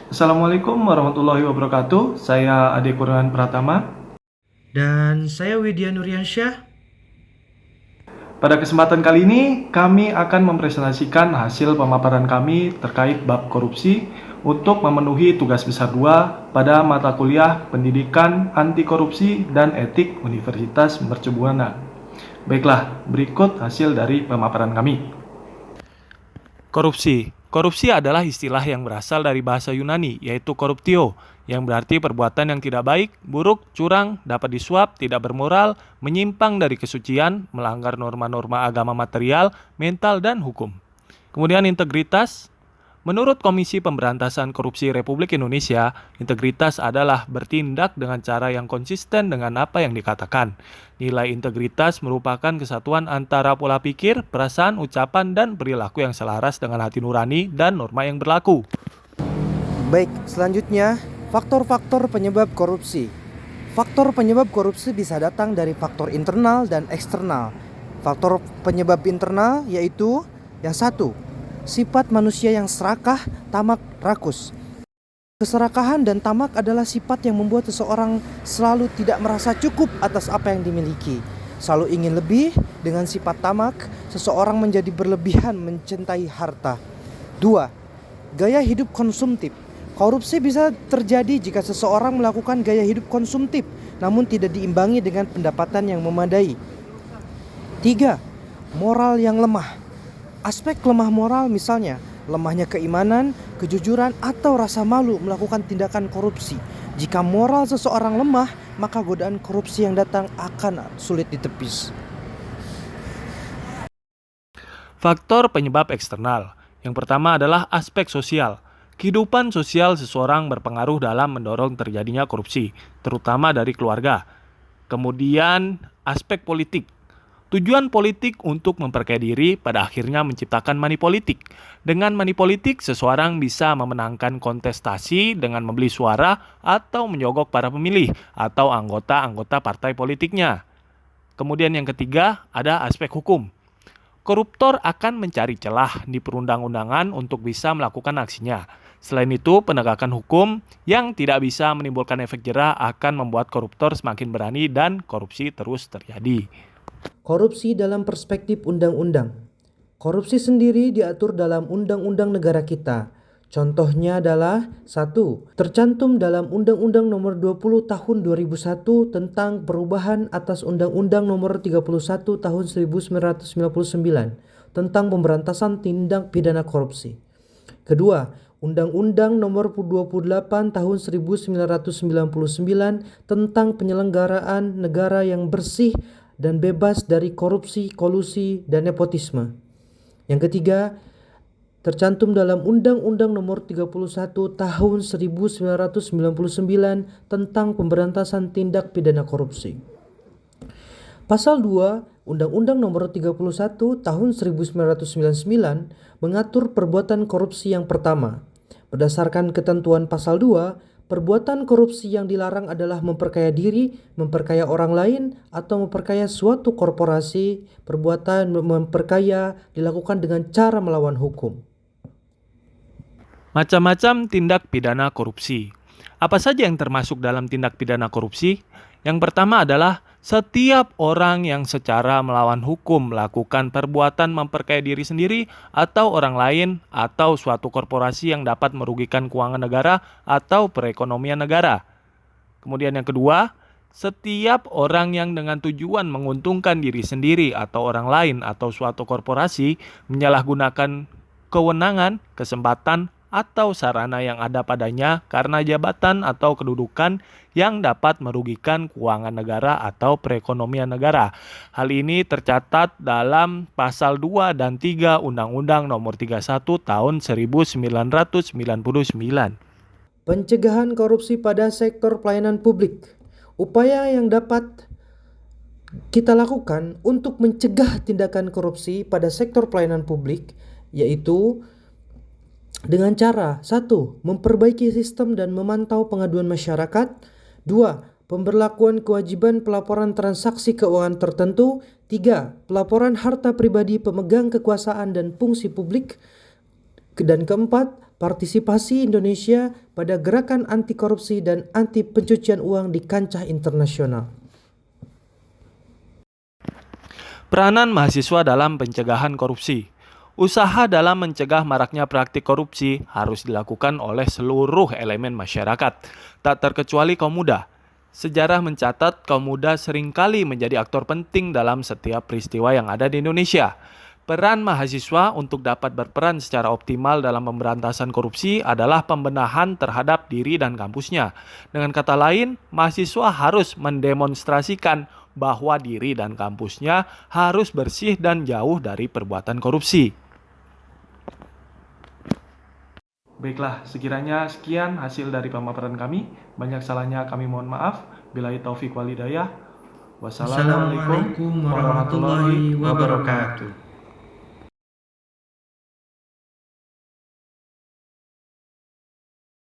Assalamualaikum warahmatullahi wabarakatuh. Saya Ade Kurniawan Pratama. Dan saya Widya Nuryansyah. Pada kesempatan kali ini, kami akan mempresentasikan hasil pemaparan kami terkait bab korupsi untuk memenuhi tugas besar 2 pada mata kuliah Pendidikan Anti Korupsi dan Etik Universitas Mercubuana. Baiklah, berikut hasil dari pemaparan kami. Korupsi. Korupsi adalah istilah yang berasal dari bahasa Yunani, yaitu koruptio, yang berarti perbuatan yang tidak baik, buruk, curang, dapat disuap, tidak bermoral, menyimpang dari kesucian, melanggar norma-norma agama material, mental, dan hukum. Kemudian integritas. Menurut Komisi Pemberantasan Korupsi Republik Indonesia, integritas adalah bertindak dengan cara yang konsisten dengan apa yang dikatakan. Nilai integritas merupakan kesatuan antara pola pikir, perasaan, ucapan, dan perilaku yang selaras dengan hati nurani dan norma yang berlaku. Baik, selanjutnya faktor-faktor penyebab korupsi. Faktor penyebab korupsi bisa datang dari faktor internal dan eksternal. Faktor penyebab internal yaitu yang satu, sifat manusia yang serakah, tamak, rakus. Keserakahan dan tamak adalah sifat yang membuat seseorang selalu tidak merasa cukup atas apa yang dimiliki. Selalu ingin lebih. Dengan sifat tamak, seseorang menjadi berlebihan mencintai harta. 2. Gaya hidup konsumtif. Korupsi bisa terjadi jika seseorang melakukan gaya hidup konsumtif namun tidak diimbangi dengan pendapatan yang memadai. 3. Moral yang lemah. Aspek lemah moral misalnya lemahnya keimanan, kejujuran, atau rasa malu melakukan tindakan korupsi. Jika moral seseorang lemah, maka godaan korupsi yang datang akan sulit ditepis. Faktor penyebab eksternal. Yang pertama adalah aspek sosial. Kehidupan sosial seseorang berpengaruh dalam mendorong terjadinya korupsi, terutama dari keluarga. Kemudian, aspek politik. Tujuan politik untuk memperkaya diri pada akhirnya menciptakan money politik. Dengan money politik, seseorang bisa memenangkan kontestasi dengan membeli suara atau menyogok para pemilih atau anggota-anggota partai politiknya. Kemudian yang ketiga, ada aspek hukum. Koruptor akan mencari celah di perundang-undangan untuk bisa melakukan aksinya. Selain itu, penegakan hukum yang tidak bisa menimbulkan efek jera akan membuat koruptor semakin berani dan korupsi terus terjadi. Korupsi dalam perspektif undang-undang. Korupsi sendiri diatur dalam undang-undang negara kita. Contohnya adalah 1. Tercantum dalam Undang-Undang Nomor 20 Tahun 2001 tentang perubahan atas Undang-Undang Nomor 31 Tahun 1999 tentang pemberantasan tindak pidana korupsi. Kedua, Undang-Undang Nomor 28 Tahun 1999 tentang penyelenggaraan negara yang bersih dan bebas dari korupsi, kolusi, dan nepotisme. Yang ketiga, tercantum dalam Undang-Undang Nomor 31 Tahun 1999 tentang pemberantasan tindak pidana korupsi. Pasal 2 Undang-Undang Nomor 31 Tahun 1999 mengatur perbuatan korupsi yang pertama. Berdasarkan ketentuan pasal 2, perbuatan korupsi yang dilarang adalah memperkaya diri, memperkaya orang lain, atau memperkaya suatu korporasi. Perbuatan memperkaya dilakukan dengan cara melawan hukum. Macam-macam tindak pidana korupsi. Apa saja yang termasuk dalam tindak pidana korupsi? Yang pertama adalah setiap orang yang secara melawan hukum melakukan perbuatan memperkaya diri sendiri atau orang lain atau suatu korporasi yang dapat merugikan keuangan negara atau perekonomian negara. Kemudian yang kedua, setiap orang yang dengan tujuan menguntungkan diri sendiri atau orang lain atau suatu korporasi menyalahgunakan kewenangan, kesempatan, atau sarana yang ada padanya karena jabatan atau kedudukan yang dapat merugikan keuangan negara atau perekonomian negara. Hal ini tercatat dalam pasal 2 dan 3 Undang-Undang Nomor 31 Tahun 1999. Pencegahan korupsi pada sektor pelayanan publik. Upaya yang dapat kita lakukan untuk mencegah tindakan korupsi pada sektor pelayanan publik yaitu dengan cara 1. Memperbaiki sistem dan memantau pengaduan masyarakat. 2. Pemberlakuan kewajiban pelaporan transaksi keuangan tertentu. 3. Pelaporan harta pribadi pemegang kekuasaan dan fungsi publik. Dan keempat, partisipasi Indonesia pada gerakan anti korupsi dan anti pencucian uang di kancah internasional. Peranan mahasiswa dalam pencegahan korupsi. Usaha dalam mencegah maraknya praktik korupsi harus dilakukan oleh seluruh elemen masyarakat, tak terkecuali kaum muda. Sejarah mencatat kaum muda seringkali menjadi aktor penting dalam setiap peristiwa yang ada di Indonesia. Peran mahasiswa untuk dapat berperan secara optimal dalam pemberantasan korupsi adalah pembenahan terhadap diri dan kampusnya. Dengan kata lain, mahasiswa harus mendemonstrasikan bahwa diri dan kampusnya harus bersih dan jauh dari perbuatan korupsi. Baiklah, sekiranya sekian hasil dari pemaparan kami. Banyak salahnya kami mohon maaf. Billahi taufik wal hidayah. Wassalamualaikum warahmatullahi wabarakatuh.